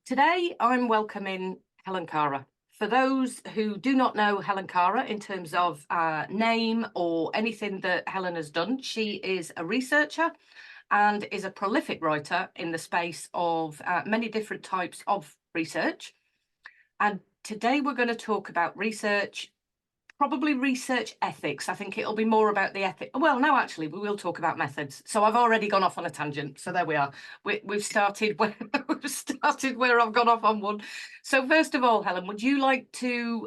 Today, I'm welcoming Helen Kara. For those who do not know Helen Kara in terms of name or anything that Helen has done, she is a researcher and is a prolific writer in the space of many different types of research. And today we're going to talk about research, probably research ethics. I think it'll be more about the ethic. Well, no, actually, we will talk about methods. So I've already gone off on a tangent. So there we are. We've started where we've started where I've gone off on one. So first of all, Helen, would you like to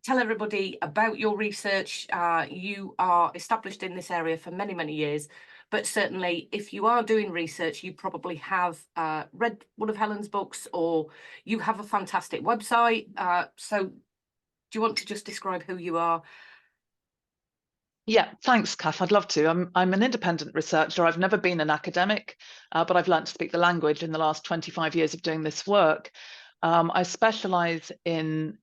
tell everybody about your research? You are established in this area for many, many years. But certainly, if you are doing research, you probably have read one of Helen's books, or you have a fantastic website. So do you want to just describe who you are? Yeah, thanks, Kath. I'd love to. I'm an independent researcher. I've never been an academic, but I've learned to speak the language in the last 25 years of doing this work. I specialize in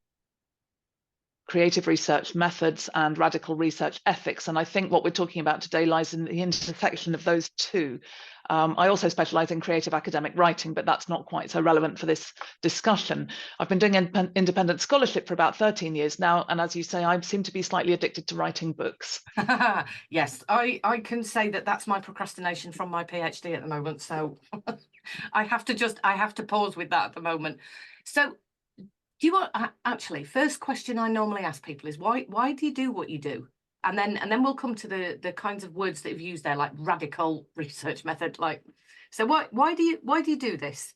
creative research methods and radical research ethics. And I think what we're talking about today lies in the intersection of those two. I also specialize in creative academic writing, but that's not quite so relevant for this discussion. I've been doing independent scholarship for about 13 years now. And as you say, I seem to be slightly addicted to writing books. Yes, I can say that that's my procrastination from my PhD at the moment. So I have to pause with that at the moment. So do you want actually, first question I normally ask people is why do you do what you do? And then we'll come to the kinds of words that you've used there, like radical research method. Like, so why do you do this?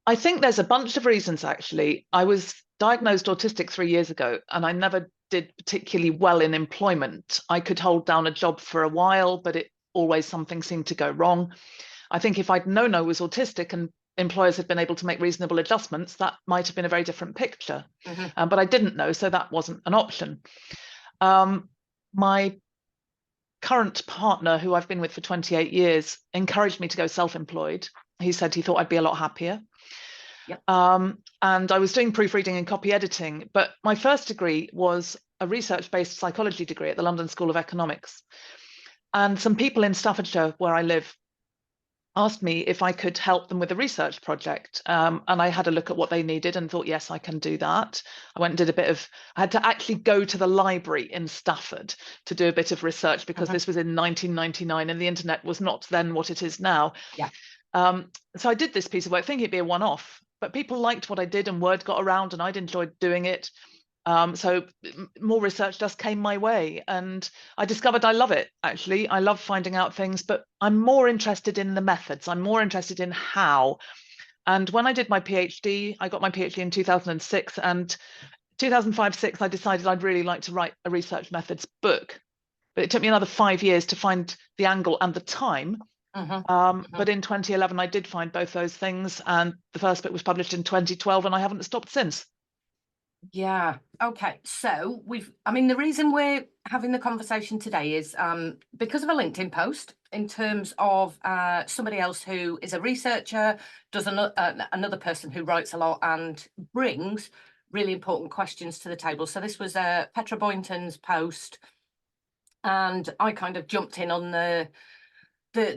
I think there's a bunch of reasons, actually. I was diagnosed autistic 3 years ago, and I never did particularly well in employment. I could hold down a job for a while, but it always something seemed to go wrong. I think if I'd known I was autistic and employers had been able to make reasonable adjustments, that might have been a very different picture. But I didn't know, so that wasn't an option. My current partner, who I've been with for 28 years, encouraged me to go self-employed. He said he thought I'd be a lot happier. Yep. And I was doing proofreading and copy editing, but my first degree was a research-based psychology degree at the London School of Economics. And some people in Staffordshire, where I live, asked me if I could help them with a research project. And I had a look at what they needed and thought, yes, I can do that. I went and did I had to actually go to the library in Stafford to do a bit of research because this was in 1999 and the internet was not then what it is now. Yeah. So I did this piece of work thinking it'd be a one-off, but people liked what I did and word got around and I'd enjoyed doing it. So more research just came my way and I discovered I love it, actually. I love finding out things, but I'm more interested in the methods. I'm more interested in how. And when I did my PhD, I got my PhD in 2006, and 2005-06, I decided I'd really like to write a research methods book. But it took me another 5 years to find the angle and the time. But in 2011, I did find both those things. And the first book was published in 2012, and I haven't stopped since. Yeah. Okay. So the reason we're having the conversation today is because of a LinkedIn post in terms of somebody else who is a researcher, does another person who writes a lot and brings really important questions to the table. So this was Petra Boynton's post, and I kind of jumped in on the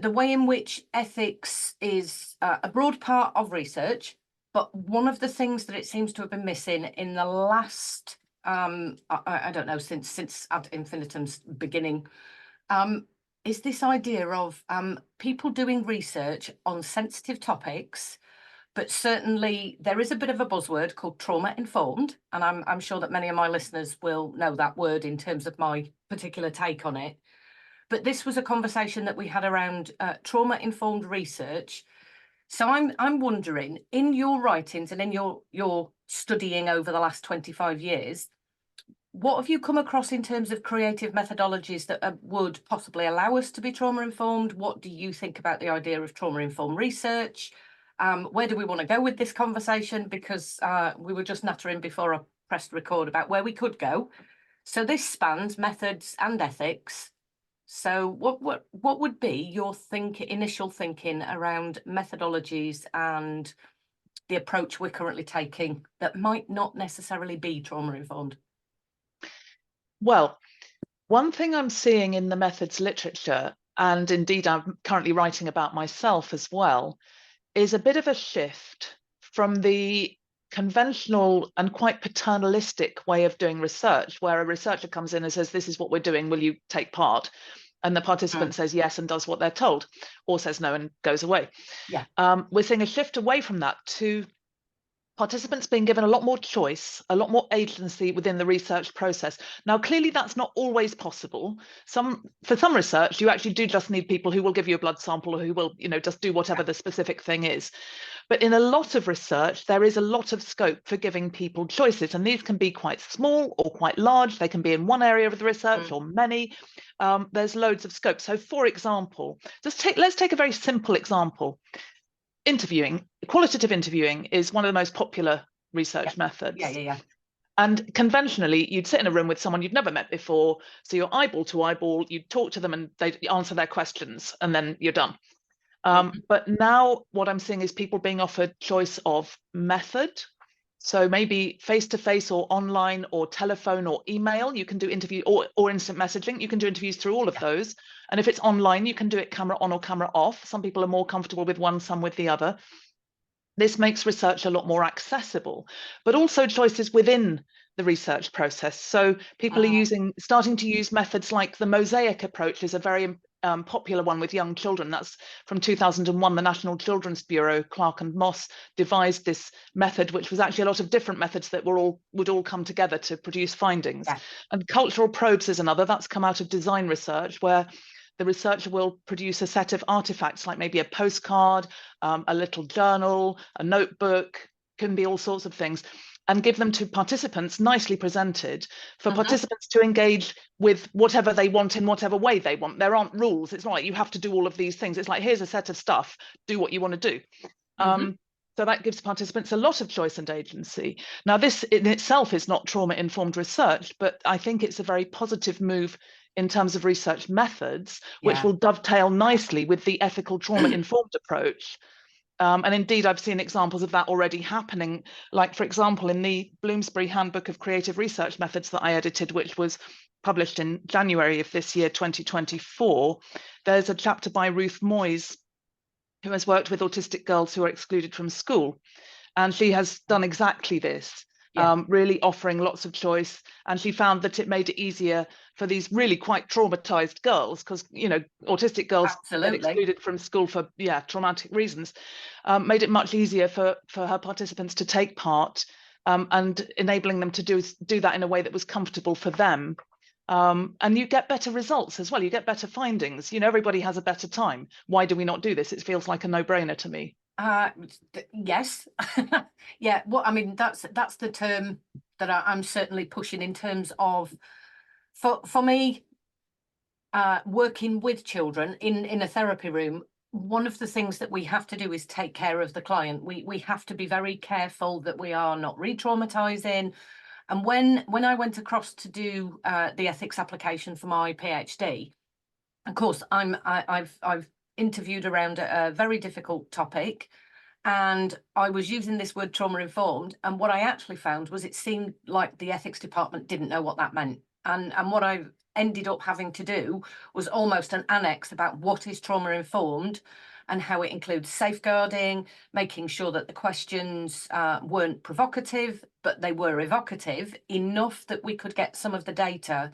way in which ethics is a broad part of research. But one of the things that it seems to have been missing in the last, I don't know, since ad infinitum's beginning, is this idea of people doing research on sensitive topics. But certainly there is a bit of a buzzword called trauma informed, and I'm sure that many of my listeners will know that word in terms of my particular take on it. But this was a conversation that we had around trauma informed research. So I'm wondering, in your writings and in your studying over the last 25 years, what have you come across in terms of creative methodologies that would possibly allow us to be trauma informed? What do you think about the idea of trauma informed research? Where do we want to go with this conversation? Because we were just nattering before I pressed record about where we could go. So this spans methods and ethics. So what would be your initial thinking around methodologies and the approach we're currently taking that might not necessarily be trauma informed? Well, one thing I'm seeing in the methods literature, and indeed I'm currently writing about myself as well, is a bit of a shift from the conventional and quite paternalistic way of doing research, where a researcher comes in and says, this is what we're doing, will you take part? And the participant says yes and does what they're told, or says no and goes away. Yeah. We're seeing a shift away from that to participants being given a lot more choice, a lot more agency within the research process. Now, clearly that's not always possible. For some research, you actually do just need people who will give you a blood sample or who will, just do whatever the specific thing is. But in a lot of research, there is a lot of scope for giving people choices, and these can be quite small or quite large. They can be in one area of the research or many. There's loads of scope. So for example, let's take a very simple example. Interviewing, qualitative interviewing is one of the most popular research methods. Yeah. And conventionally, you'd sit in a room with someone you'd never met before. So you're eyeball to eyeball, you talk to them and they answer their questions and then you're done. But now what I'm seeing is people being offered choice of method. So maybe face-to-face or online or telephone or email, you can do interview or instant messaging. You can do interviews through all of those. And if it's online, you can do it camera on or camera off. Some people are more comfortable with one, some with the other. This makes research a lot more accessible, but also choices within the research process. So people are starting to use methods like the mosaic approach is a very popular one with young children. That's from 2001. The National Children's Bureau, Clark and Moss, devised this method, which was actually a lot of different methods that would all come together to produce findings. Yeah. And cultural probes is another. That's come out of design research, where the researcher will produce a set of artifacts, like maybe a postcard, a little journal, a notebook, can be all sorts of things, and give them to participants nicely presented for participants to engage with whatever they want in whatever way they want. There aren't rules. It's not like you have to do all of these things. It's like, here's a set of stuff, do what you want to do. So that gives participants a lot of choice and agency. Now, this in itself is not trauma-informed research, but I think it's a very positive move in terms of research methods, which will dovetail nicely with the ethical trauma-informed approach. And indeed, I've seen examples of that already happening. Like, for example, in the Bloomsbury Handbook of Creative Research Methods that I edited, which was published in January of this year, 2024, there's a chapter by Ruth Moyes, who has worked with autistic girls who are excluded from school. And she has done exactly this, really offering lots of choice. And she found that it made it easier for these really quite traumatized girls, because, autistic girls get excluded from school for, traumatic reasons, made it much easier for her participants to take part, and enabling them to do that in a way that was comfortable for them. And you get better results as well. You get better findings. Everybody has a better time. Why do we not do this? It feels like a no-brainer to me. Yes. Yeah. Well, I mean, that's the term that I'm certainly pushing in terms of, for me, working with children in a therapy room. One of the things that we have to do is take care of the client. We have to be very careful that we are not re-traumatizing. And when I went across to do the ethics application for my PhD, of course, I've interviewed around a very difficult topic, and I was using this word trauma-informed. And what I actually found was it seemed like the ethics department didn't know what that meant. And what I ended up having to do was almost an annex about what is trauma-informed and how it includes safeguarding, making sure that the questions weren't provocative, but they were evocative enough that we could get some of the data.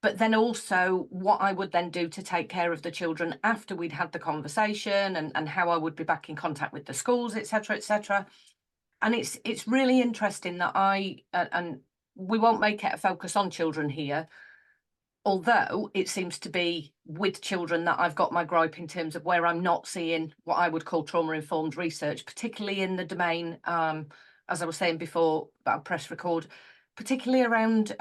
But then also what I would then do to take care of the children after we'd had the conversation, and how I would be back in contact with the schools, etc., etc. And it's really interesting that and we won't make it a focus on children here, although it seems to be with children that I've got my gripe in terms of where I'm not seeing what I would call trauma-informed research, particularly in the domain, as I was saying before about press record, particularly around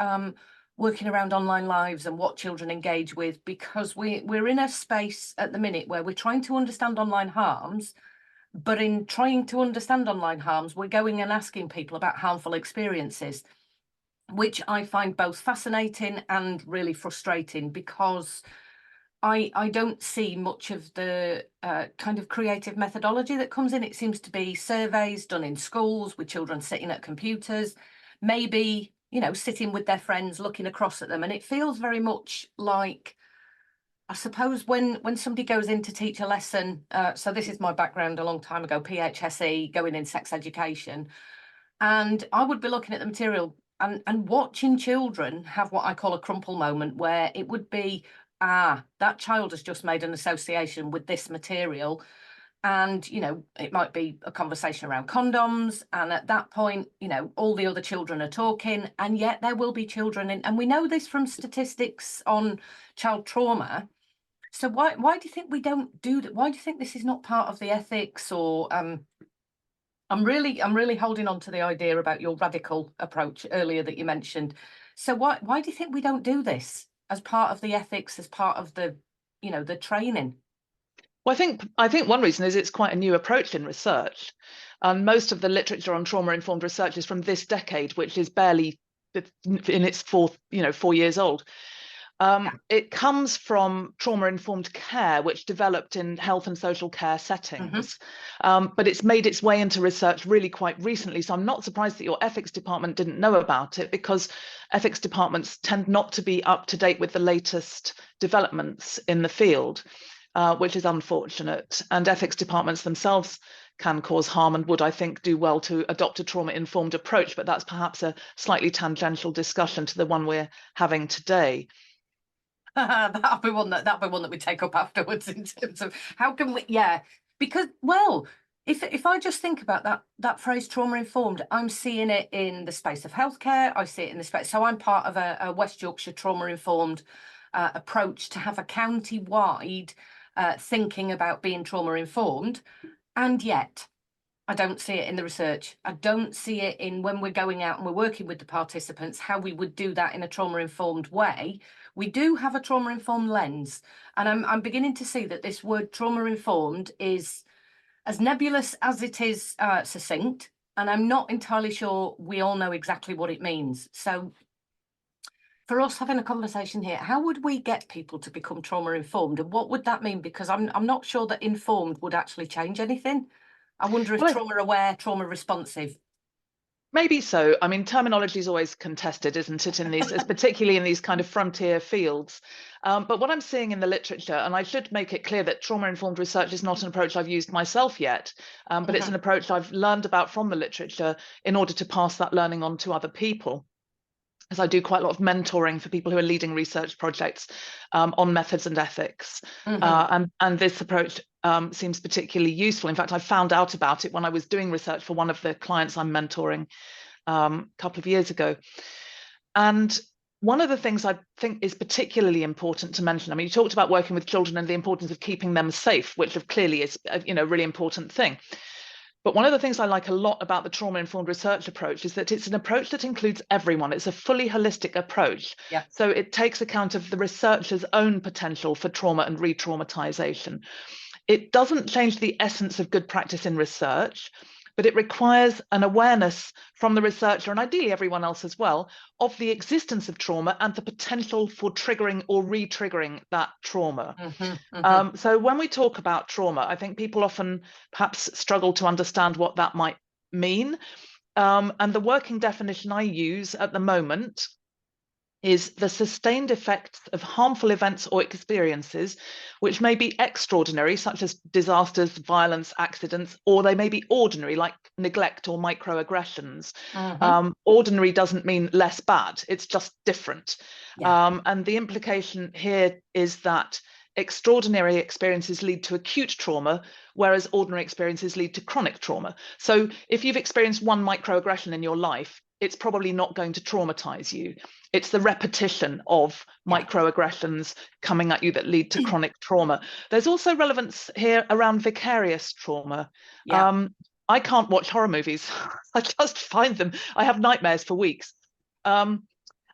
working around online lives and what children engage with, because we're in a space at the minute where we're trying to understand online harms, but in trying to understand online harms, we're going and asking people about harmful experiences, which I find both fascinating and really frustrating, because I don't see much of the kind of creative methodology that comes in. It seems to be surveys done in schools with children sitting at computers, maybe, sitting with their friends, looking across at them. And it feels very much like I suppose when somebody goes in to teach a lesson, so this is my background a long time ago, PHSE, going in sex education, and I would be looking at the material and watching children have what I call a crumple moment, where it would be, that child has just made an association with this material. And, it might be a conversation around condoms. And at that point, all the other children are talking, and yet there will be children and we know this from statistics on child trauma. So why do you think we don't do that? Why do you think this is not part of the ethics? Or I'm really holding on to the idea about your radical approach earlier that you mentioned. So why do you think we don't do this as part of the ethics, as part of the training? Well, I think one reason is it's quite a new approach in research. Most of the literature on trauma-informed research is from this decade, which is barely in its 4 years old. It comes from trauma-informed care, which developed in health and social care settings, but it's made its way into research really quite recently. So I'm not surprised that your ethics department didn't know about it, because ethics departments tend not to be up to date with the latest developments in the field. Which is unfortunate. And ethics departments themselves can cause harm and would, I think, do well to adopt a trauma-informed approach, but that's perhaps a slightly tangential discussion to the one we're having today. That'll be one that we take up afterwards, in terms of how can we, because, well, if I just think about that phrase trauma-informed, I'm seeing it in the space of healthcare. I see it in the space, so I'm part of a West Yorkshire trauma-informed approach to have a county-wide thinking about being trauma-informed, and yet I don't see it in the research. I don't see it in when we're going out and we're working with the participants, how we would do that in a trauma-informed way. We do have a trauma-informed lens, and I'm beginning to see that this word trauma-informed is as nebulous as it is succinct, and I'm not entirely sure we all know exactly what it means. So for us having a conversation here, how would we get people to become trauma informed, and what would that mean? Because I'm not sure that informed would actually change anything. I wonder if trauma aware, trauma responsive. Maybe so. I mean, terminology is always contested, isn't it, in these, particularly in these kind of frontier fields. But what I'm seeing in the literature, and I should make it clear that trauma-informed research is not an approach I've used myself yet, but it's an approach I've learned about from the literature in order to pass that learning on to other people. As I do quite a lot of mentoring for people who are leading research projects on methods and ethics. And this approach seems particularly useful. In fact, I found out about it when I was doing research for one of the clients I'm mentoring a couple of years ago. And one of the things I think is particularly important to mention, I mean, you talked about working with children and the importance of keeping them safe, which clearly is a really important thing. But one of the things I like a lot about the trauma-informed research approach is that it's an approach that includes everyone. It's a fully holistic approach. Yeah. So it takes account of the researcher's own potential for trauma and re-traumatization. It doesn't change the essence of good practice in research, but it requires an awareness from the researcher, and ideally everyone else as well, of the existence of trauma and the potential for triggering or re-triggering that trauma. So when we talk about trauma, I think people often perhaps struggle to understand what that might mean. And the working definition I use at the moment is the sustained effects of harmful events or experiences, which may be extraordinary, such as disasters, violence, accidents, or they may be ordinary, like neglect or microaggressions. Ordinary doesn't mean less bad, it's just different. And the implication here is that extraordinary experiences lead to acute trauma, whereas ordinary experiences lead to chronic trauma. So if you've experienced one microaggression in your life, it's probably not going to traumatize you. It's the repetition of microaggressions coming at you that lead to chronic trauma. There's also relevance here around vicarious trauma. I can't watch horror movies. I just find them, I have nightmares for weeks.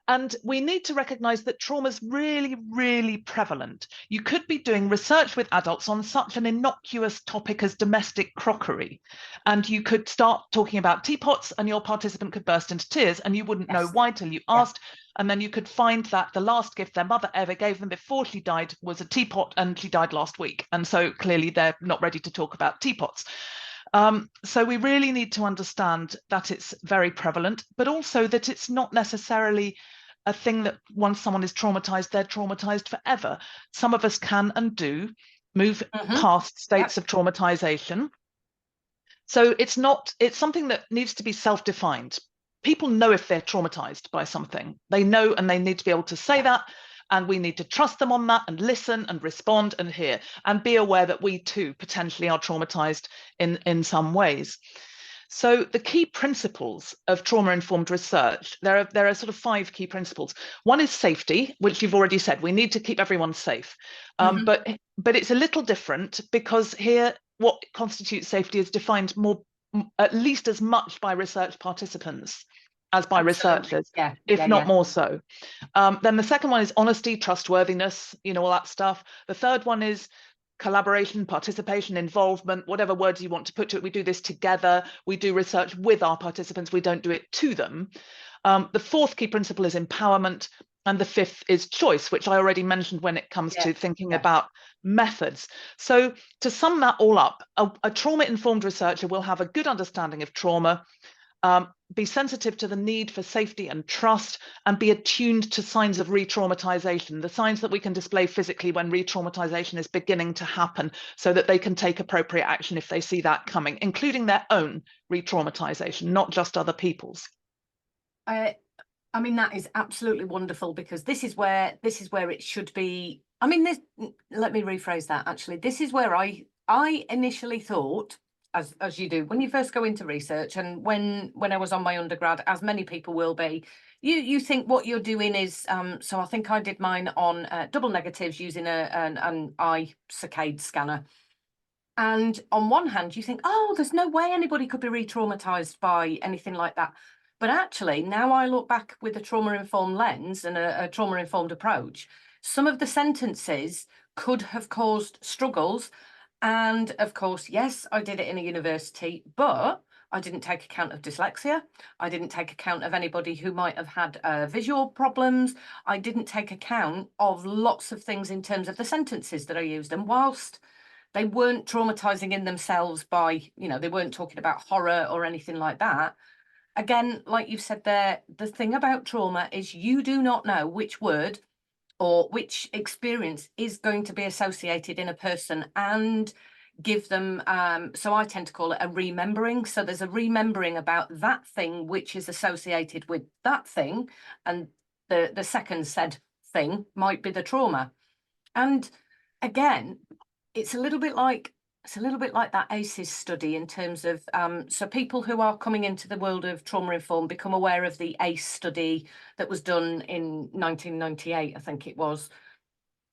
And we need to recognize that trauma is really, really prevalent. You could be doing research with adults on such an innocuous topic as domestic crockery, and you could start talking about teapots and your participant could burst into tears and you wouldn't know why till you asked. And then you could find that the last gift their mother ever gave them before she died was a teapot, and she died last week. And so clearly they're not ready to talk about teapots. So we really need to understand that it's very prevalent, but also that it's not necessarily a thing that once someone is traumatized, they're traumatized forever. Some of us can and do move past states of traumatization. So it's something that needs to be self-defined. People know if they're traumatized by something. They know, and they need to be able to say that. And we need to trust them on that and listen and respond and hear and be aware that we too potentially are traumatized in some ways. So the key principles of trauma-informed research, there are sort of 5 key principles. One is safety, which you've already said. We need to keep everyone safe. But it's a little different, because here what constitutes safety is defined at least as much by research participants as by researchers, if not more so. Then the second one is honesty, trustworthiness, all that stuff. The third one is collaboration, participation, involvement, whatever words you want to put to it. We do this together. We do research with our participants. We don't do it to them. The fourth key principle is empowerment. And the fifth is choice, which I already mentioned when it comes to thinking about methods. So to sum that all up, a trauma-informed researcher will have a good understanding of trauma, be sensitive to the need for safety and trust, and be attuned to signs of re-traumatization, the signs that we can display physically when re-traumatization is beginning to happen, so that they can take appropriate action if they see that coming, including their own re-traumatization, not just other people's. I mean, that is absolutely wonderful, because this is where it should be. I mean, let me rephrase that. Actually, this is where I initially thought, as you do when you first go into research, and when I was on my undergrad, as many people will be, you think what you're doing is so I think I did mine on double negatives using an eye saccade scanner. And on one hand, you think, oh, there's no way anybody could be re-traumatized by anything like that. But actually, now I look back with a trauma-informed lens and a trauma-informed approach, some of the sentences could have caused struggles. And of course, yes, I did it in a university, but I didn't take account of dyslexia. I didn't take account of anybody who might have had visual problems. I didn't take account of lots of things in terms of the sentences that I used. And whilst they weren't traumatizing in themselves by, they weren't talking about horror or anything like that, again, like you've said there, the thing about trauma is you do not know which word or which experience is going to be associated in a person and give them, so I tend to call it a remembering. So there's a remembering about that thing which is associated with that thing, and the second said thing might be the trauma. And again, it's a little bit like that ACEs study in terms of so people who are coming into the world of trauma informed become aware of the ACE study that was done in 1998, I think it was.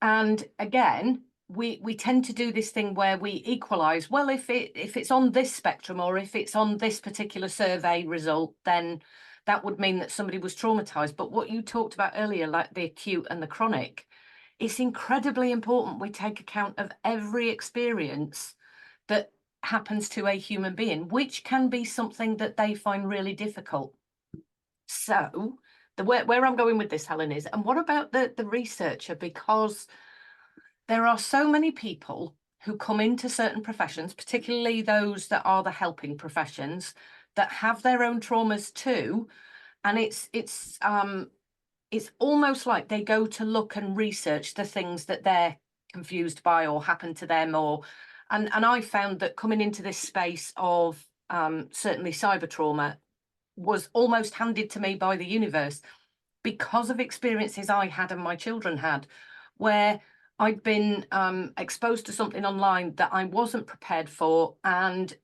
And again, we tend to do this thing where we equalize. Well, if it's on this spectrum, or if it's on this particular survey result, then that would mean that somebody was traumatized. But what you talked about earlier, like the acute and the chronic, it's incredibly important we take account of every experience that happens to a human being, which can be something that they find really difficult. So where I'm going with this, Helen, is, and what about the researcher? Because there are so many people who come into certain professions, particularly those that are the helping professions, that have their own traumas too. And it's almost like they go to look and research the things that they're confused by or happen to them, and I found that coming into this space of certainly cyber trauma was almost handed to me by the universe, because of experiences I had and my children had, where I'd been exposed to something online that I wasn't prepared for, and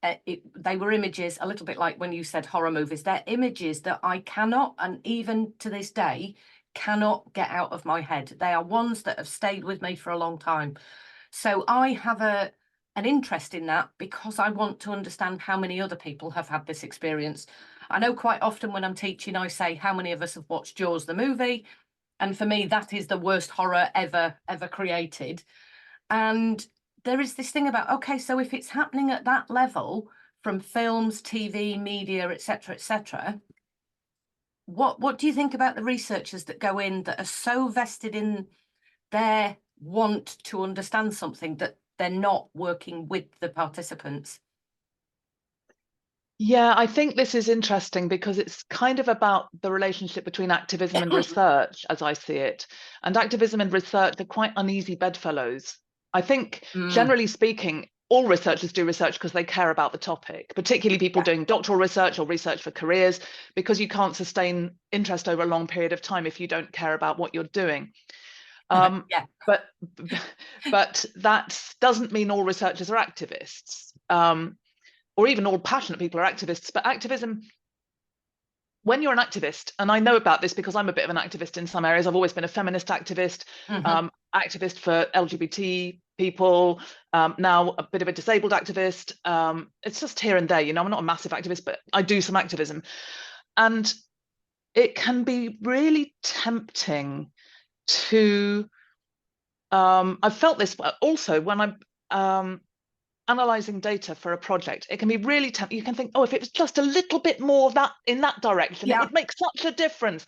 they were images, a little bit like when you said horror movies. They're images that I cannot, and even to this day, cannot get out of my head. They are ones that have stayed with me for a long time. So I have an interest in that, because I want to understand how many other people have had this experience. I know quite often when I'm teaching, I say, how many of us have watched Jaws the movie? And for me, that is the worst horror ever created. And there is this thing about, okay, so if it's happening at that level, from films, TV, media, etc., what do you think about the researchers that go in that are so vested in their want to understand something that they're not working with the participants? Yeah, I think this is interesting because it's kind of about the relationship between activism and research, as I see it. And activism and research are quite uneasy bedfellows. I think, generally speaking, all researchers do research because they care about the topic, particularly people doing doctoral research or research for careers, because you can't sustain interest over a long period of time if you don't care about what you're doing. Yeah. But that doesn't mean all researchers are activists. Or even all passionate people are activists, but activism, when you're an activist, and I know about this because I'm a bit of an activist in some areas, I've always been a feminist activist, activist for LGBT people, now a bit of a disabled activist. It's just here and there, you know, I'm not a massive activist, but I do some activism. And it can be really tempting to, I've felt this also when I'm analyzing data for a project. It can be really tempting. You can think, oh, if it was just a little bit more of that in that direction, it would make such a difference.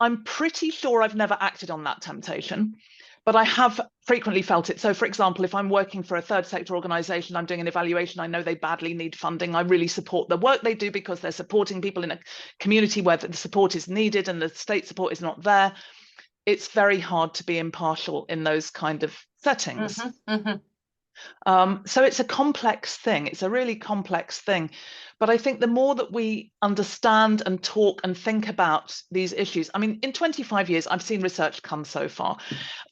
I'm pretty sure I've never acted on that temptation, but I have frequently felt it. So, for example, if I'm working for a third sector organization, I'm doing an evaluation, I know they badly need funding, I really support the work they do because they're supporting people in a community where the support is needed and the state support is not there. It's very hard to be impartial in those kind of settings. So it's a complex thing. It's a really complex thing. But I think the more that we understand and talk and think about these issues, I mean, in 25 years, I've seen research come so far.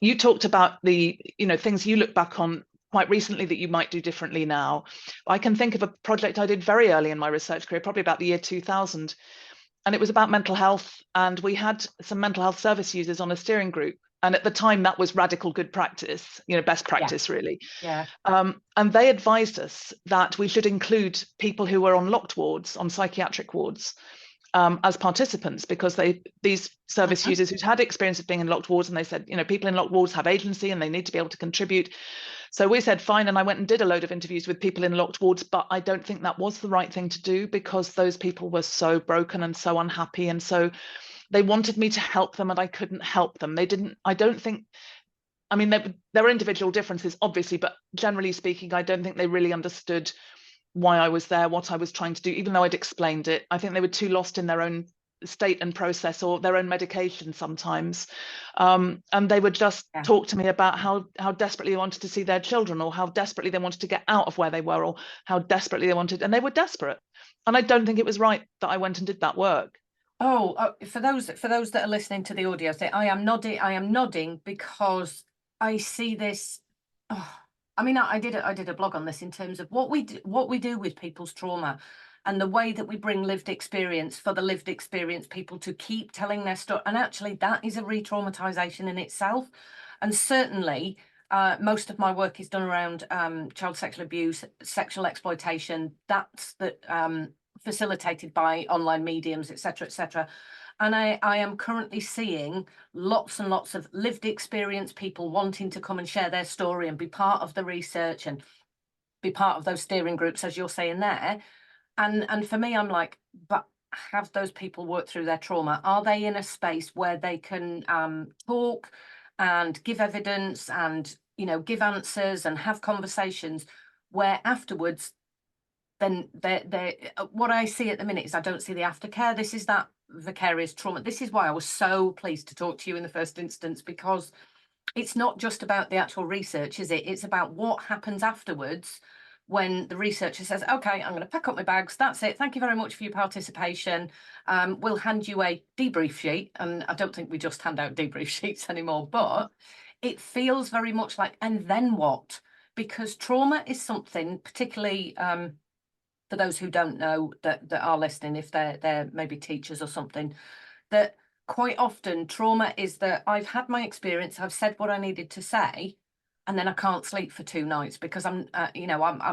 You talked about the, you know, things you look back on quite recently that you might do differently now. I can think of a project I did very early in my research career, probably about the year 2000. And it was about mental health. And we had some mental health service users on a steering group. And at the time, that was radical good practice, you know, best practice, really. And they advised us that we should include people who were on locked wards, on psychiatric wards, as participants, because these service users who'd had experience of being in locked wards, and they said, you know, people in locked wards have agency and they need to be able to contribute. So we said, fine. And I went and did a load of interviews with people in locked wards, but I don't think that was the right thing to do because those people were so broken and so unhappy. And so they wanted me to help them and I couldn't help them. I don't think, I mean, there are individual differences, obviously, but generally speaking, I don't think they really understood why I was there, what I was trying to do, even though I'd explained it. I think they were too lost in their own state and process or their own medication sometimes. And they would just talk to me about how desperately they wanted to see their children or how desperately they wanted to get out of where they were or how desperately they wanted, and they were desperate. And I don't think it was right that I went and did that work. For those that are listening to the audio, I am nodding because I see this. I mean, I did a blog on this in terms of what we do with people's trauma and the way that we bring lived experience for the lived experience people to keep telling their story. And actually, that is a re-traumatization in itself. And certainly, most of my work is done around child sexual abuse, sexual exploitation. That's facilitated by online mediums, etc. And I am currently seeing lots and lots of lived experience, people wanting to come and share their story and be part of the research and be part of those steering groups, as you're saying there. And for me, I'm like, but have those people worked through their trauma? Are they in a space where they can talk and give evidence and, you know, give answers and have conversations where afterwards, then what I see at the minute is I don't see the aftercare. This is that vicarious trauma. This is why I was so pleased to talk to you in the first instance, because it's not just about the actual research, is it? It's about what happens afterwards when the researcher says, okay, I'm going to pack up my bags. That's it. Thank you very much for your participation. We'll hand you a debrief sheet. And I don't think we just hand out debrief sheets anymore, but it feels very much like, and then what? Because trauma is something, particularly for those who don't know that are listening, if they're maybe teachers or something, that quite often trauma is that I've had my experience, I've said what I needed to say, and then I can't sleep for 2 nights because I'm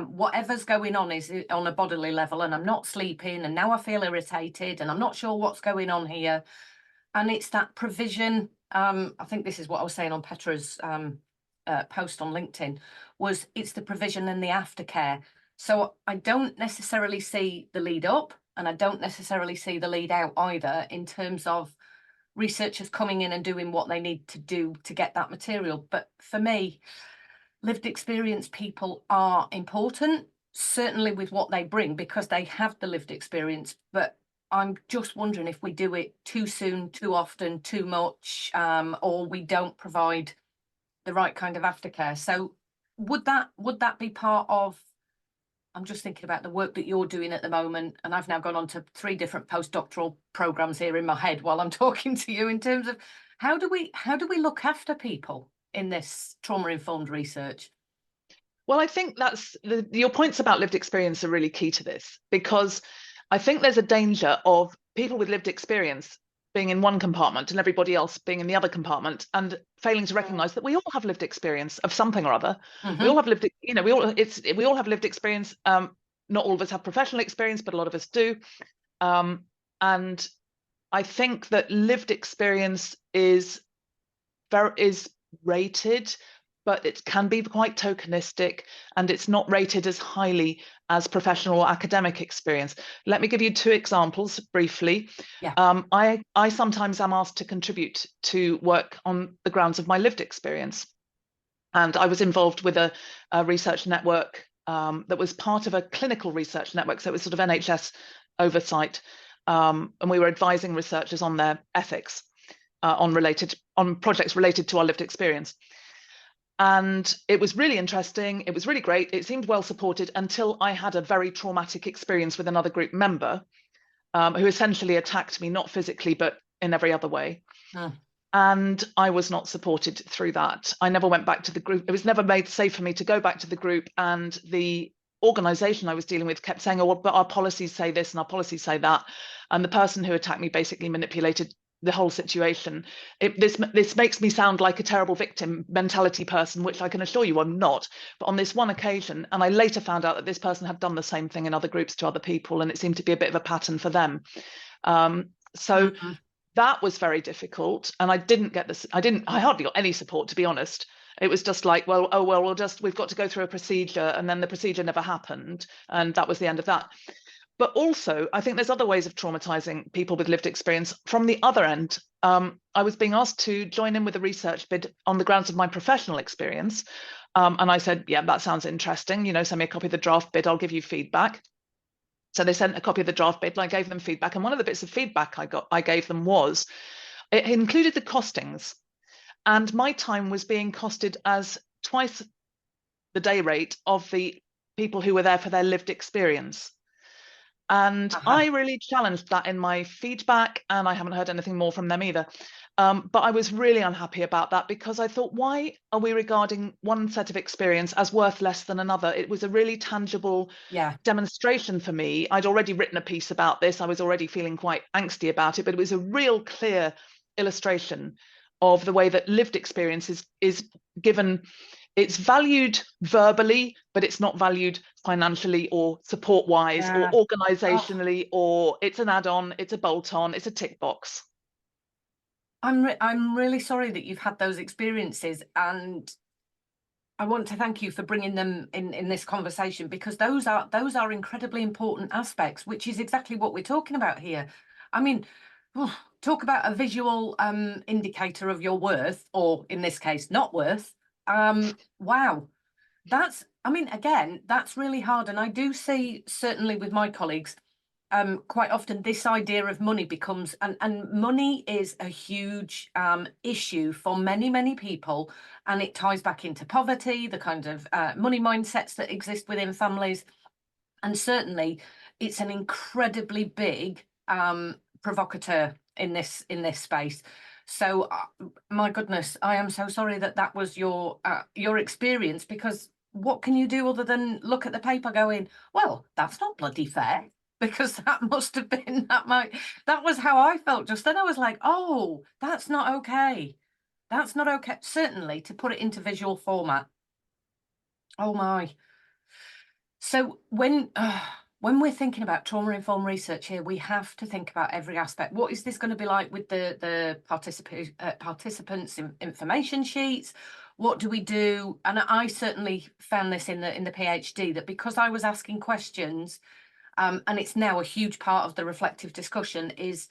whatever's going on is on a bodily level and I'm not sleeping and now I feel irritated and I'm not sure what's going on here. And it's that provision. I think this is what I was saying on Petra's post on LinkedIn, was it's the provision and the aftercare. So I don't necessarily see the lead up and I don't necessarily see the lead out either in terms of researchers coming in and doing what they need to do to get that material. But for me, lived experience people are important. certainly with what they bring, because they have the lived experience. But I'm just wondering if we do it too soon, too often, too much, or we don't provide the right kind of aftercare. So would that be part of, I'm just thinking about the work that you're doing at the moment, and I've now gone on to 3 different postdoctoral programs here in my head while I'm talking to you, in terms of how do we look after people in this trauma-informed research? Well, I think that's your points about lived experience are really key to this, because I think there's a danger of people with lived experience being in one compartment and everybody else being in the other compartment, and failing to recognize that we all have lived experience of something or other. We all have lived, we all have lived experience. Not all of us have professional experience, but a lot of us do. And I think that lived experience is rated, but it can be quite tokenistic, and it's not rated as highly as professional or academic experience. Let me give you 2 examples briefly. Yeah. I sometimes am asked to contribute to work on the grounds of my lived experience. And I was involved with a research network that was part of a clinical research network. So it was sort of NHS oversight. And we were advising researchers on their ethics on projects related to our lived experience. And it was really interesting. It was really great. It seemed well supported until I had a very traumatic experience with another group member who essentially attacked me, not physically, but in every other way. And I was not supported through that. I never went back to the group. It was never made safe for me to go back to the group. And the organization I was dealing with kept saying, oh, well, but our policies say this and our policies say that. And the person who attacked me basically manipulated the whole situation. This makes me sound like a terrible victim mentality person, which I can assure you I'm not. But on this one occasion, and I later found out that this person had done the same thing in other groups to other people, and it seemed to be a bit of a pattern for them. So that was very difficult, and I hardly got any support, to be honest. It was just like, we've got to go through a procedure, and then the procedure never happened, and that was the end of that. But also, I think there's other ways of traumatizing people with lived experience. From the other end, I was being asked to join in with a research bid on the grounds of my professional experience. And I said, yeah, that sounds interesting. Send me a copy of the draft bid, I'll give you feedback. So they sent a copy of the draft bid, and I gave them feedback. And one of the bits of feedback I gave them was, it included the costings. And my time was being costed as twice the day rate of the people who were there for their lived experience. And I really challenged that in my feedback, and I haven't heard anything more from them either. But I was really unhappy about that, because I thought, why are we regarding one set of experience as worth less than another? It was a really tangible demonstration for me. I'd already written a piece about this. I was already feeling quite angsty about it, but it was a real clear illustration of the way that lived experience is given. It's valued verbally, but it's not valued financially or support-wise or organizationally, or it's an add-on, it's a bolt-on, it's a tick box. I'm really sorry that you've had those experiences, and I want to thank you for bringing them in this conversation, because those are incredibly important aspects, which is exactly what we're talking about here. I mean, talk about a visual indicator of your worth, or in this case, not worth. Wow, again, that's really hard. And I do see, certainly with my colleagues, quite often this idea of money becomes, and money is a huge issue for many people, and it ties back into poverty, the kind of money mindsets that exist within families. And certainly it's an incredibly big provocateur in this space. So my goodness, I am so sorry that was your experience, because what can you do other than look at the paper going, well, that's not bloody fair, because that must have been that was how I felt just then. I was like, oh, that's not okay. That's not okay. Certainly to put it into visual format. Oh my. So when we're thinking about trauma-informed research here, we have to think about every aspect. What is this going to be like with the participants' information sheets? What do we do? And I certainly found this in the PhD, that because I was asking questions, and it's now a huge part of the reflective discussion, is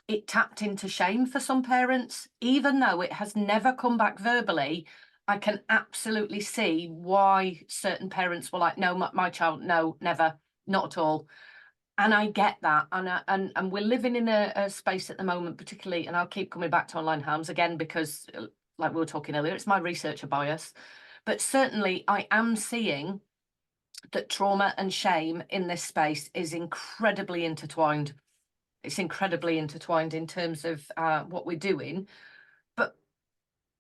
it tapped into shame for some parents, even though it has never come back verbally. I can absolutely see why certain parents were like, no, my child, no, never, not at all. And I get that. And we're living in a space at the moment, particularly, and I'll keep coming back to online harms again, because like we were talking earlier, it's my researcher bias. But certainly I am seeing that trauma and shame in this space is incredibly intertwined. It's incredibly intertwined in terms of what we're doing. But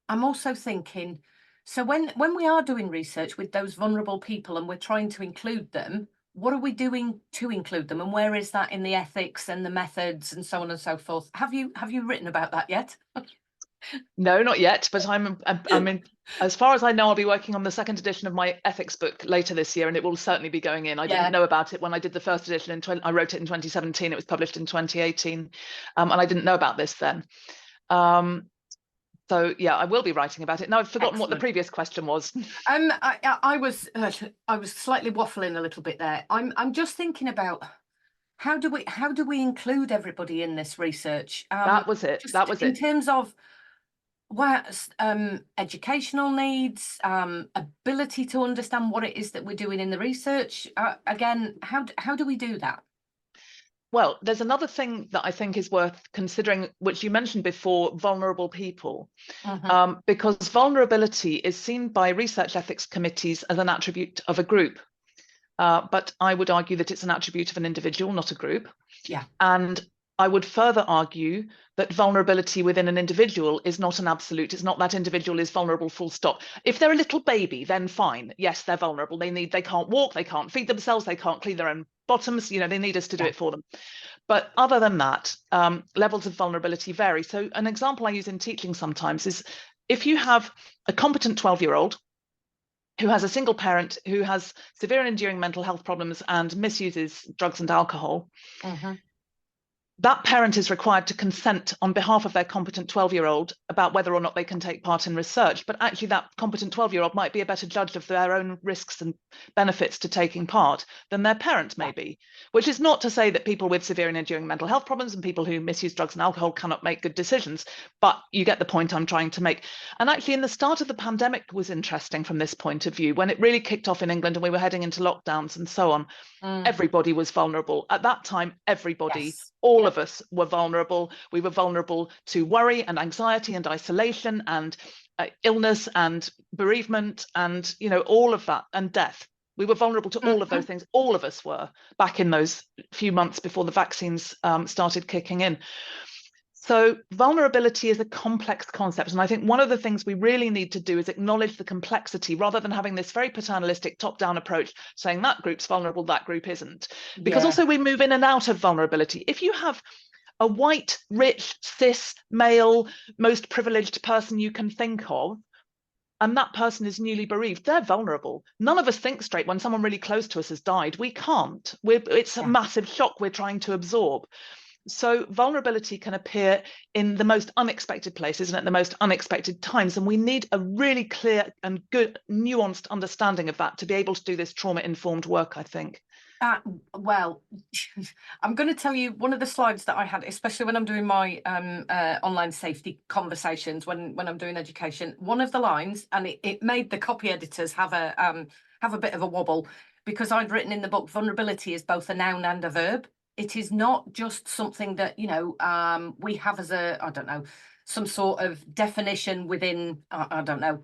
I'm also thinking, so when we are doing research with those vulnerable people and we're trying to include them, what are we doing to include them, and where is that in the ethics and the methods and so on and so forth? Have you written about that yet? No, not yet, but I mean, as far as I know, I'll be working on the second edition of my ethics book later this year, and it will certainly be going in. I didn't know about it when I did the first edition I wrote it in 2017. It was published in 2018, and I didn't know about this then. So yeah, I will be writing about it. Now I've forgotten what the previous question was. I was slightly waffling a little bit there. I'm just thinking about how do we include everybody in this research? That was it. That was in it. terms of educational needs, ability to understand what it is that we're doing in the research. Again, how do we do that? Well, there's another thing that I think is worth considering, which you mentioned before, vulnerable people, because vulnerability is seen by research ethics committees as an attribute of a group. But I would argue that it's an attribute of an individual, not a group. Yeah. And I would further argue that vulnerability within an individual is not an absolute. It's not that individual is vulnerable, full stop. If they're a little baby, then fine. Yes, they're vulnerable. They can't walk, they can't feed themselves, they can't clean their own bottoms. You know, they need us to do it for them. But other than that, levels of vulnerability vary. So an example I use in teaching sometimes is if you have a competent 12-year-old who has a single parent who has severe and enduring mental health problems and misuses drugs and alcohol, that parent is required to consent on behalf of their competent 12-year-old about whether or not they can take part in research. But actually that competent 12-year-old might be a better judge of their own risks and benefits to taking part than their parent may be, which is not to say that people with severe and enduring mental health problems and people who misuse drugs and alcohol cannot make good decisions, but you get the point I'm trying to make. And actually in the start of the pandemic was interesting from this point of view. When it really kicked off in England and we were heading into lockdowns and so on, everybody was vulnerable. At that time, everybody, all of us were vulnerable. We were vulnerable to worry and anxiety and isolation and illness and bereavement and, you know, all of that, and death. We were vulnerable to all of those things. All of us were, back in those few months before the vaccines started kicking in. So vulnerability is a complex concept. And I think one of the things we really need to do is acknowledge the complexity rather than having this very paternalistic top-down approach saying that group's vulnerable, that group isn't. Because also we move in and out of vulnerability. If you have a white, rich, cis, male, most privileged person you can think of, and that person is newly bereaved, they're vulnerable. None of us think straight when someone really close to us has died. We can't. It's a massive shock we're trying to absorb. So vulnerability can appear in the most unexpected places and at the most unexpected times. And we need a really clear and good nuanced understanding of that to be able to do this trauma-informed work, I think. Well, I'm going to tell you one of the slides that I had, especially when I'm doing my online safety conversations, when I'm doing education, one of the lines, and it made the copy editors have a bit of a wobble, because I'd written in the book, vulnerability is both a noun and a verb. It is not just something that, you know, we have as a, I don't know, some sort of definition within, I don't know,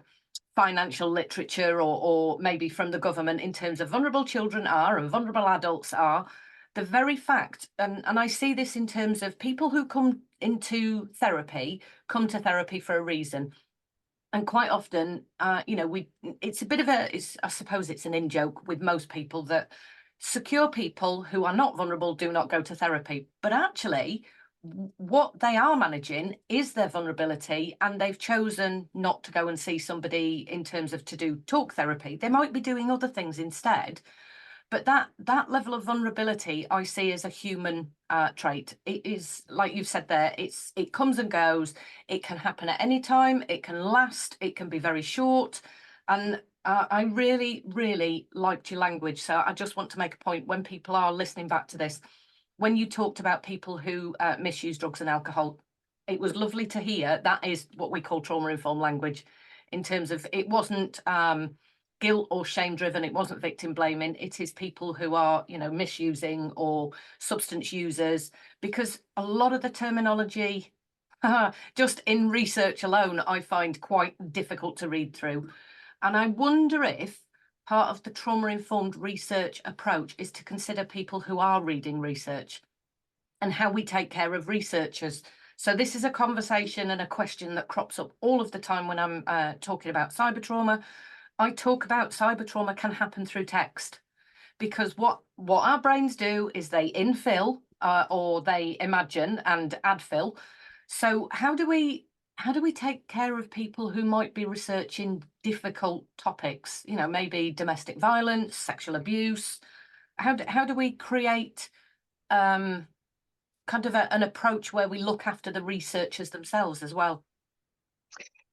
financial literature or maybe from the government in terms of vulnerable children are and vulnerable adults are. The very fact, and I see this in terms of people who come to therapy for a reason. And quite often, you know, it's a bit of I suppose it's an in-joke with most people that secure people who are not vulnerable do not go to therapy. But actually, what they are managing is their vulnerability, and they've chosen not to go and see somebody in terms of to do talk therapy. They might be doing other things instead. But that level of vulnerability I see as a human trait. It is, like you've said there, it comes and goes. It can happen at any time. It can last. It can be very short. And I really, really liked your language. So I just want to make a point when people are listening back to this. When you talked about people who misuse drugs and alcohol, it was lovely to hear that is what we call trauma-informed language. in terms of it wasn't guilt or shame driven, it wasn't victim blaming. It is people who are, you know, misusing or substance users, because a lot of the terminology just in research alone I find quite difficult to read through. And I wonder if part of the trauma-informed research approach is to consider people who are reading research and how we take care of researchers. So this is a conversation and a question that crops up all of the time when I'm talking about cyber trauma. I talk about cyber trauma can happen through text, because what our brains do is they infill or they imagine and add fill. So how do we take care of people who might be researching difficult topics, you know, maybe domestic violence, sexual abuse? How do we create kind of an approach where we look after the researchers themselves as well?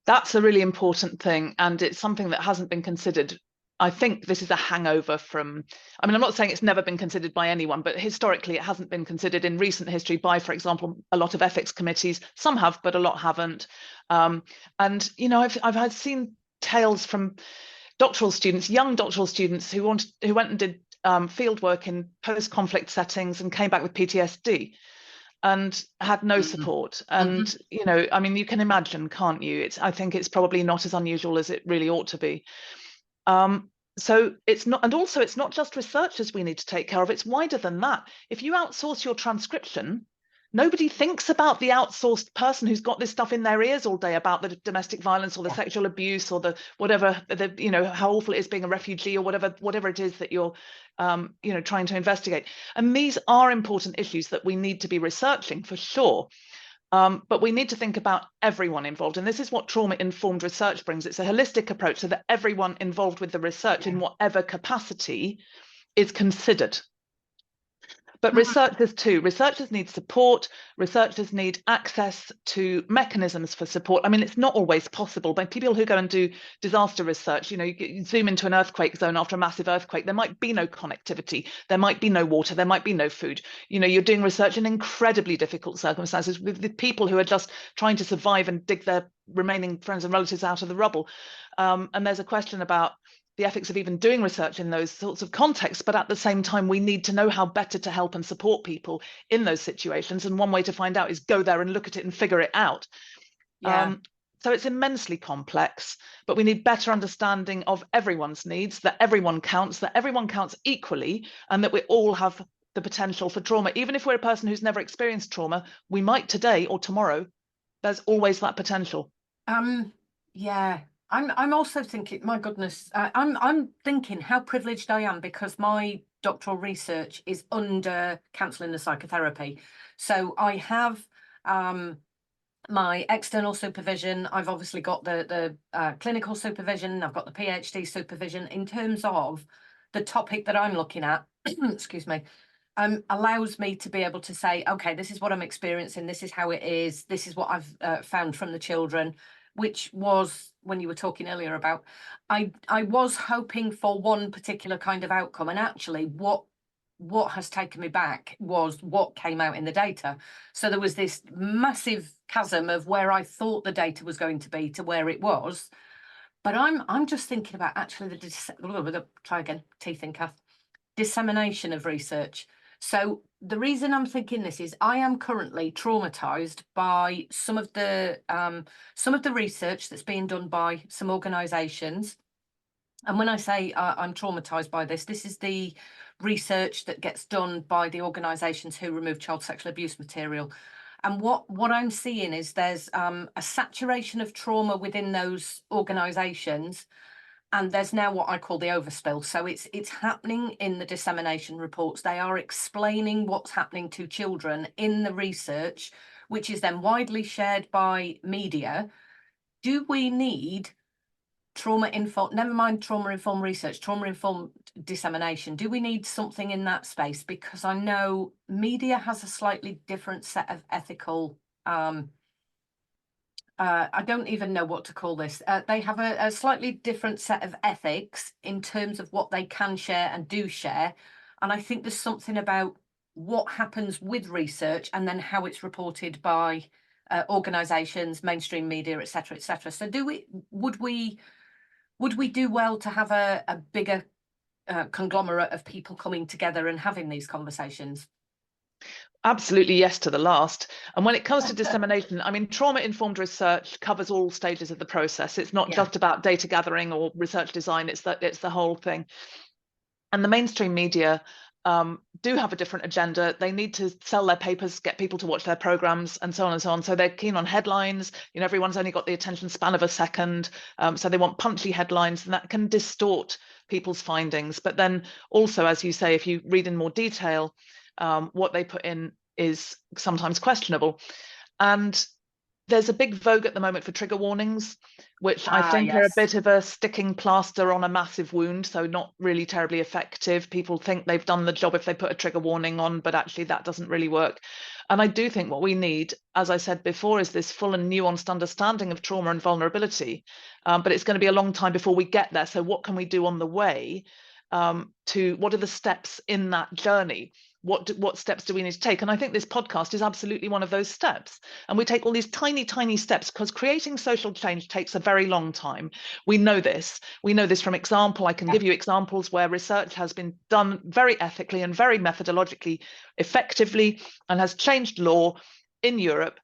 That's a really important thing, and it's something that hasn't been considered. I think this is a hangover from, I mean, I'm not saying it's never been considered by anyone, but historically it hasn't been considered in recent history by, for example, a lot of ethics committees. Some have, but a lot haven't. And, you know, I've seen tales from doctoral students, young doctoral students who went and did field work in post-conflict settings and came back with PTSD and had no support. And, you know, I mean, you can imagine, can't you? I think it's probably not as unusual as it really ought to be. So it's not, and also it's not just researchers we need to take care of, it's wider than that. If you outsource your transcription, nobody thinks about the outsourced person who's got this stuff in their ears all day about the domestic violence or the sexual abuse or the whatever, you know, how awful it is being a refugee or whatever it is that you're, you know, trying to investigate. And these are important issues that we need to be researching for sure. But we need to think about everyone involved. And this is what trauma-informed research brings. It's a holistic approach so that everyone involved with the research in whatever capacity is considered. But researchers need support, researchers need access to mechanisms for support. I mean, it's not always possible. By people who go and do disaster research, you know, you zoom into an earthquake zone after a massive earthquake, there might be no connectivity, there might be no water, there might be no food. You know, you're doing research in incredibly difficult circumstances with the people who are just trying to survive and dig their remaining friends and relatives out of the rubble. And there's a question about the ethics of even doing research in those sorts of contexts, but at the same time, we need to know how better to help and support people in those situations. And one way to find out is go there and look at it and figure it out. So it's immensely complex, but we need better understanding of everyone's needs, that everyone counts equally, and that we all have the potential for trauma. Even if we're a person who's never experienced trauma, we might today or tomorrow. There's always that potential. Yeah. I'm also thinking, my goodness, I'm thinking how privileged I am, because my doctoral research is under counselling and psychotherapy. So I have my external supervision. I've obviously got the clinical supervision. I've got the PhD supervision. In terms of the topic that I'm looking at, excuse me, allows me to be able to say, okay, this is what I'm experiencing. This is how it is. This is what I've found from the children. Which was, when you were talking earlier about, I was hoping for one particular kind of outcome, and actually what has taken me back was what came out in the data. So there was this massive chasm of where I thought the data was going to be to where it was. But I'm just thinking about actually dissemination of research. So the reason I'm thinking this is I am currently traumatized by some of the research that's being done by some organizations. And when I say I'm traumatized by this is the research that gets done by the organizations who remove child sexual abuse material. And what I'm seeing is there's a saturation of trauma within those organizations. And there's now what I call the overspill. So it's happening in the dissemination reports. They are explaining what's happening to children in the research, which is then widely shared by media. Do we need never mind trauma-informed research, trauma-informed dissemination? Do we need something in that space? Because I know media has a slightly different set of ethical I don't even know what to call this. They have a slightly different set of ethics in terms of what they can share and do share. And I think there's something about what happens with research and then how it's reported by organisations, mainstream media, etc., etc. So would we do well to have a bigger conglomerate of people coming together and having these conversations? Absolutely yes to the last. And when it comes to dissemination, I mean, trauma-informed research covers all stages of the process. It's not just about data gathering or research design, it's the whole thing. And the mainstream media do have a different agenda. They need to sell their papers, get people to watch their programs, and so on and so on. So they're keen on headlines. You know, everyone's only got the attention span of a second. So they want punchy headlines, and that can distort people's findings. But then also, as you say, if you read in more detail, what they put in is sometimes questionable. And there's a big vogue at the moment for trigger warnings, which I think are a bit of a sticking plaster on a massive wound, so not really terribly effective. People think they've done the job if they put a trigger warning on, but actually that doesn't really work. And I do think what we need, as I said before, is this full and nuanced understanding of trauma and vulnerability. But it's going to be a long time before we get there. So what can we do on the way what are the steps in that journey? What steps do we need to take? And I think this podcast is absolutely one of those steps. And we take all these tiny, tiny steps because creating social change takes a very long time. We know this. We know this from example. I can give you examples where research has been done very ethically and very methodologically effectively and has changed law in Europe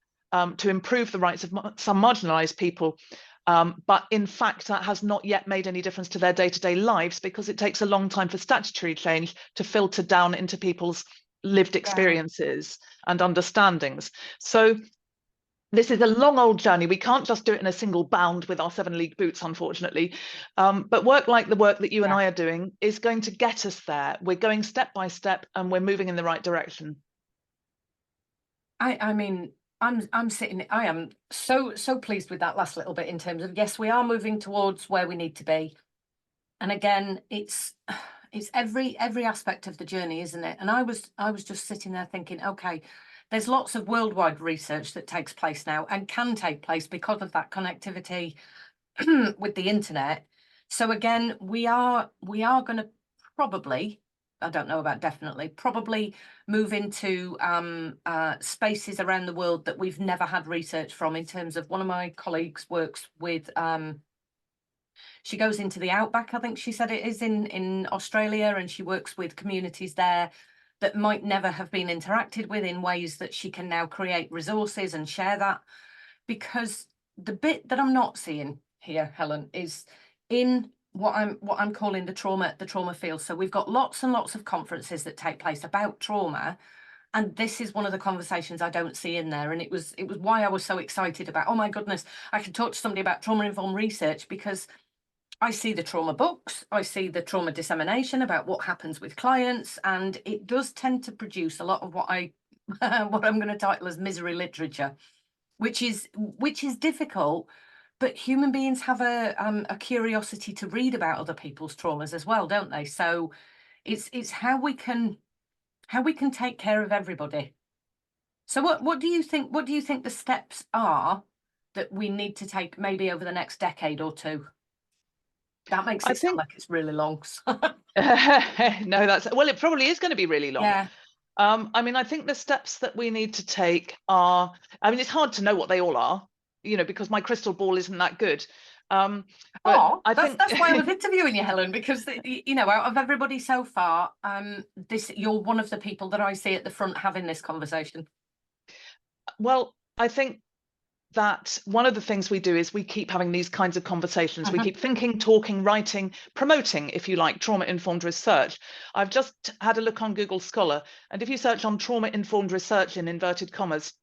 to improve the rights of some marginalized people. But in fact, that has not yet made any difference to their day-to-day lives because it takes a long time for statutory change to filter down into people's lived experiences and understandings. So this is a long old journey. We can't just do it in a single bound with our 7-league boots, unfortunately. But work like the work that you and I are doing is going to get us there. We're going step by step and we're moving in the right direction. I mean, I am so pleased with that last little bit in terms of, yes, we are moving towards where we need to be. And again, it's every aspect of the journey, isn't it? And I was just sitting there thinking, okay, there's lots of worldwide research that takes place now and can take place because of that connectivity with the internet. So again, we are going to probably, I don't know about definitely, probably move into spaces around the world that we've never had research from. In terms of, one of my colleagues works with, she goes into the outback, I think she said it is, in Australia, and she works with communities there that might never have been interacted with in ways that she can now create resources and share that. Because the bit that I'm not seeing here, Helen, is in what I'm calling the trauma field. So we've got lots and lots of conferences that take place about trauma, and this is one of the conversations I don't see in there. And it was why I was so excited about, oh my goodness, I can talk to somebody about trauma-informed research, because I see the trauma books, I see the trauma dissemination about what happens with clients, and it does tend to produce a lot of what I'm going to title as misery literature, which is difficult. But human beings have a curiosity to read about other people's traumas as well, don't they? So it's how we can take care of everybody. So what do you think? What do you think the steps are that we need to take maybe over the next decade or two? That makes it sound like it's really long. No, it probably is going to be really long. Yeah. I mean, I think the steps that we need to take are, I mean, it's hard to know what they all are, you know, because my crystal ball isn't that good. But that's why I was interviewing you, Helen, because, you know, out of everybody so far, you're one of the people that I see at the front having this conversation. Well, I think that one of the things we do is we keep having these kinds of conversations. We keep thinking, talking, writing, promoting, if you like, trauma-informed research. I've just had a look on Google Scholar, and if you search on trauma-informed research in inverted commas,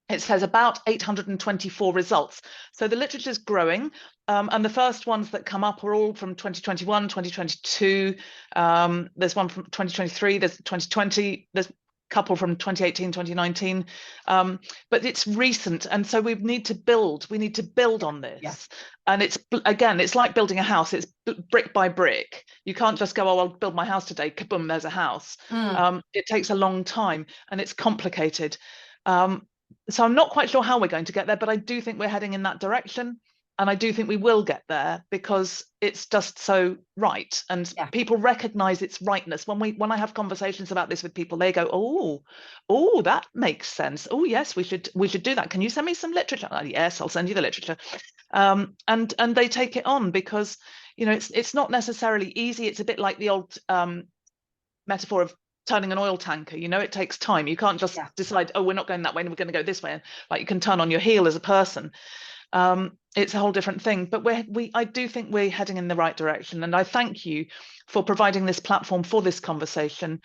it says about 824 results. So the literature is growing, and the first ones that come up are all from 2021, 2022. There's one from 2023, there's 2020, there's couple from 2018, 2019, but it's recent, and so we need to build on this. And it's, again, it's like building a house. It's brick by brick. You can't just go, oh, I'll build my house today, kaboom, there's a house. It takes a long time and it's complicated. So I'm not quite sure how we're going to get there, but I do think we're heading in that direction. And I do think we will get there because it's just so right. And people recognize its rightness. When I have conversations about this with people, they go, oh, that makes sense. Oh, yes, we should do that. Can you send me some literature? Yes, I'll send you the literature. And they take it on because, you know, it's not necessarily easy. It's a bit like the old metaphor of turning an oil tanker. You know, it takes time. You can't just decide, oh, we're not going that way and we're going to go this way. Like you can turn on your heel as a person. It's a whole different thing, but I do think we're heading in the right direction, and I thank you for providing this platform for this conversation,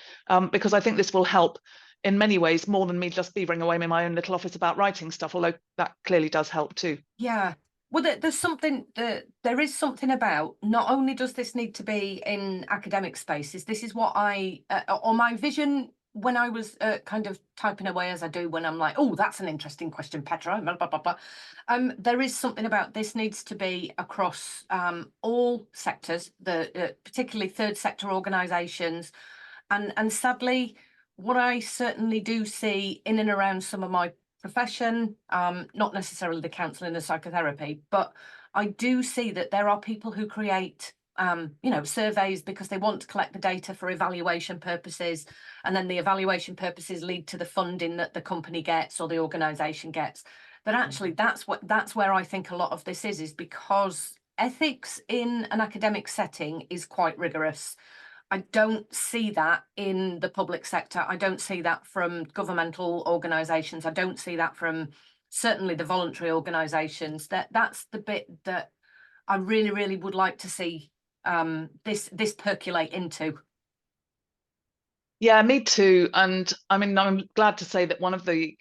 because I think this will help in many ways, more than me just beavering away in my own little office about writing stuff, although that clearly does help too. Yeah, well, there is something about, not only does this need to be in academic spaces, this is what or my vision when I was kind of typing away as I do when I'm like, oh, that's an interesting question, Petra, blah, blah, blah, blah. There is something about this needs to be across all sectors, particularly third sector organisations. And sadly, what I certainly do see in and around some of my profession, not necessarily the counselling and psychotherapy, but I do see that there are people who create surveys because they want to collect the data for evaluation purposes, and then the evaluation purposes lead to the funding that the company gets or the organisation gets. But actually, that's where I think a lot of this is because ethics in an academic setting is quite rigorous. I don't see that in the public sector. I don't see that from governmental organisations. I don't see that from certainly the voluntary organisations. That's the bit that I really, really would like to see this percolate into. Yeah, me too. And I mean, I'm glad to say that one of the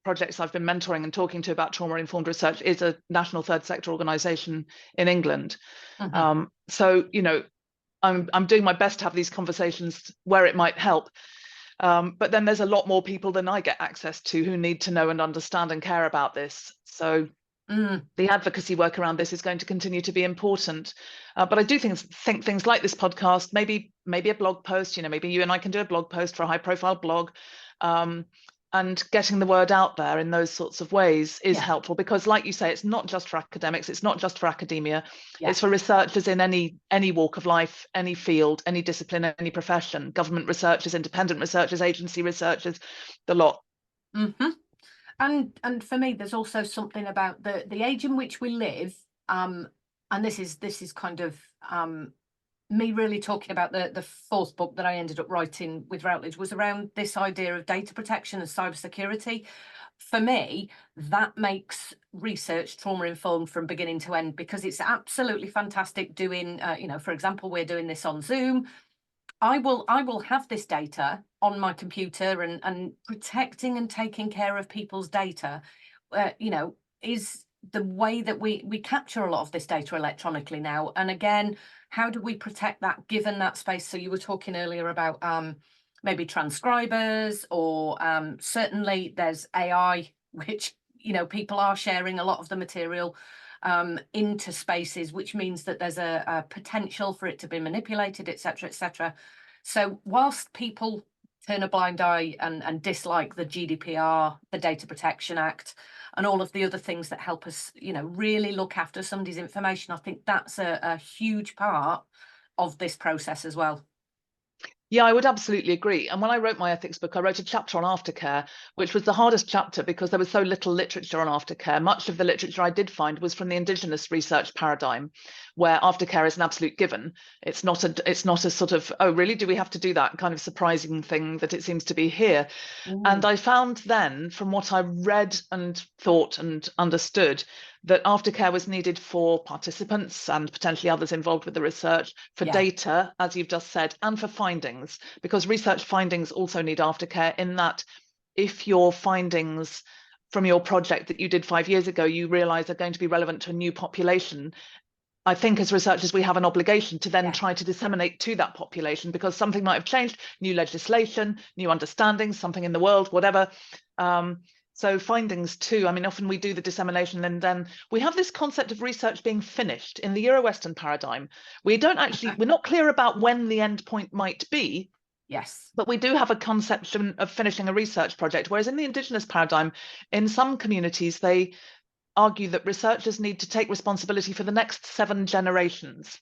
projects I've been mentoring and talking to about trauma-informed research is a national third sector organisation in England. Mm-hmm. So, you know, I'm doing my best to have these conversations where it might help. But then there's a lot more people than I get access to who need to know and understand and care about this. So the advocacy work around this is going to continue to be important. But I do think things like this podcast, maybe a blog post, you know, maybe you and I can do a blog post for a high profile blog, and getting the word out there in those sorts of ways is helpful, because like you say, it's not just for academics, it's not just for academia, it's for researchers in any walk of life, any field, any discipline, any profession, government researchers, independent researchers, agency researchers, the lot. Mm-hmm. And for me, there's also something about the age in which we live, and this is kind of me really talking about the fourth book that I ended up writing with Routledge, was around this idea of data protection and cybersecurity. For me, that makes research trauma-informed from beginning to end, because it's absolutely fantastic doing, for example, we're doing this on Zoom. I will have this data on my computer, and protecting and taking care of people's data, is the way that we capture a lot of this data electronically now. And again, how do we protect that given that space? So you were talking earlier about maybe transcribers, or certainly there's AI, which, you know, people are sharing a lot of the material into spaces, which means that there's a potential for it to be manipulated, etc., etc. So whilst people turn a blind eye and dislike the GDPR, the Data Protection Act, and all of the other things that help us, you know, really look after somebody's information, I think that's a huge part of this process as well. Yeah, I would absolutely agree. And when I wrote my ethics book, I wrote a chapter on aftercare, which was the hardest chapter because there was so little literature on aftercare. Much of the literature I did find was from the Indigenous research paradigm, where aftercare is an absolute given. It's not a sort of, oh, really, do we have to do that kind of surprising thing that it seems to be here? And I found then, from what I read and thought and understood, that aftercare was needed for participants and potentially others involved with the research, for data, as you've just said, and for findings, because research findings also need aftercare, in that if your findings from your project that you did 5 years ago, you realise are going to be relevant to a new population, I think as researchers, we have an obligation to then try to disseminate to that population, because something might have changed, new legislation, new understandings, something in the world, whatever. So findings too, I mean, often we do the dissemination and then we have this concept of research being finished in the Euro-Western paradigm. We're not clear about when the end point might be. Yes. But we do have a conception of finishing a research project, whereas in the Indigenous paradigm, in some communities, they argue that researchers need to take responsibility for the next 7 generations.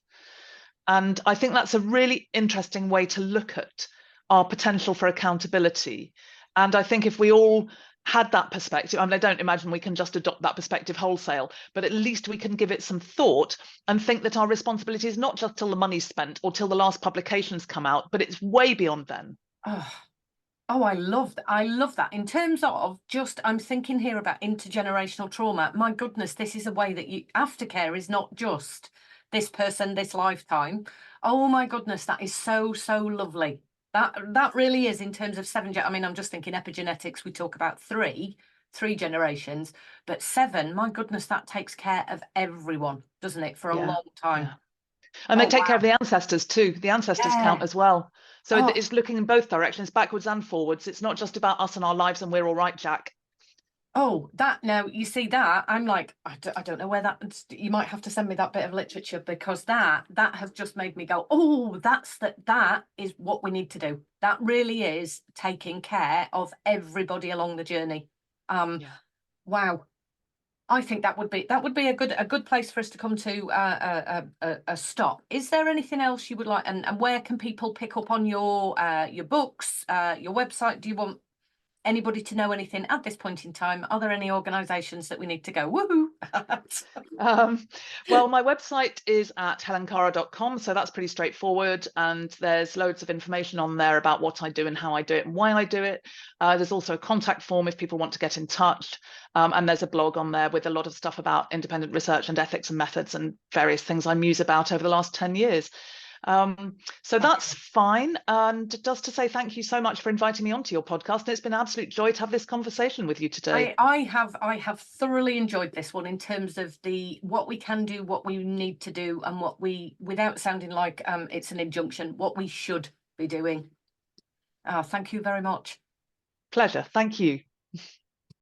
And I think that's a really interesting way to look at our potential for accountability. And I think if we all had that perspective, I mean, I don't imagine we can just adopt that perspective wholesale, but at least we can give it some thought and think that our responsibility is not just till the money's spent or till the last publications come out, but it's way beyond then. Oh, I love that. I love that. In terms of just, I'm thinking here about intergenerational trauma. My goodness, this is a way that aftercare is not just this person, this lifetime. Oh my goodness, that is so, so lovely. That really is, in terms of 7. I mean, I'm just thinking epigenetics, we talk about three generations, but 7, my goodness, that takes care of everyone, doesn't it, for a long time. Yeah. And they take care of the ancestors too. The ancestors count as well. So it's looking in both directions, backwards and forwards. It's not just about us and our lives and we're all right, Jack. Oh, that, now you see that, I'm like, I don't know where that, you might have to send me that bit of literature, because that has just made me go, oh, that is what we need to do. That really is taking care of everybody along the journey. Wow. I think that would be a good place for us to come to a stop. Is there anything else you would like, and where can people pick up on your books, your website? Do you want anybody to know anything at this point in time? Are there any organisations that we need to go woohoo? Well, my website is at helenkara.com, so that's pretty straightforward, and there's loads of information on there about what I do and how I do it and why I do it. There's also a contact form if people want to get in touch, and there's a blog on there with a lot of stuff about independent research and ethics and methods and various things I muse about over the last 10 years. So that's fine. And just to say thank you so much for inviting me onto your podcast. And it's been an absolute joy to have this conversation with you today. I have thoroughly enjoyed this one, in terms of what we can do, what we need to do, and what we, without sounding like it's an injunction, what we should be doing. Thank you very much. Pleasure. Thank you.